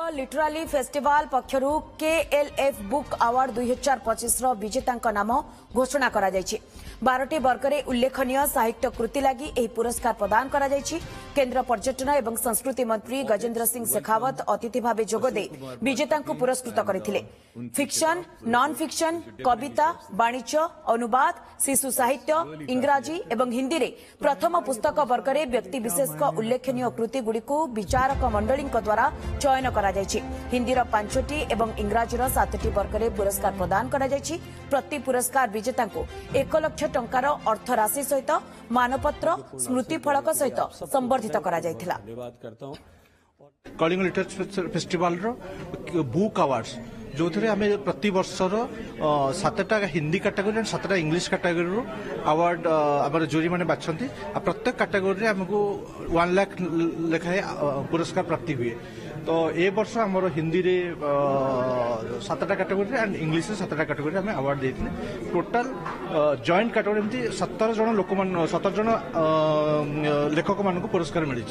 लिटराली festival पक्षरु KLF book award 2025 विजेता नाम घोषणा करा जायछि। 12टी वर्गरे उल्लेखनीय साहित्य कृति लागि एही पुरस्कार प्रदान करा जायछि। केंद्र पर्यटन एवं संस्कृति मंत्री गजेंद्र सिंह शेखावत अतिथि भावे जोगदे विजेता पुरस्कृत करथिले। फिक्शन, नॉन फिक्शन, कविता, वाणिज्य, अनुवाद, शिशु साहित्य, इंग्राजी एवं हिंदी रे प्रथम पुस्तक वर्गरे व्यक्ति विशेष उल्लेखनीय कृति गुड़िक विचारक मंडली द्वारा चयन करा जायछि। हिंदी 5टी एवं इंग्राजी 7टी वर्गरे पुरस्कार प्रदान करा जायछि। प्रति पुरस्कार विजेता को 1 लाख टंकार अर्थ राशि सहित मानपत्र, स्मृति फलक सहित संबर्धित करा जायथिला। Kalinga literature festival book awards जो थे आम प्रति वर्षर 7टा हिंदी कैटेगरी और 7टा इंग्लिश कैटेगरी अवार्ड आम जूरी मैंने बाछंती। प्रत्येक कैटेगरी आमको 1 लाख लेखाएं पुरस्कार प्राप्ति हुए। तो ए वर्ष आमर हिंदी रे 7टा कैटेगरी एंड इंग्लिश 7टा कैटेगरी आम अवार्ड देते। टोटाल जॉइंट कैटेगरी 17 जन लोक 17 जन लेखक मान पुरस्कार मिली।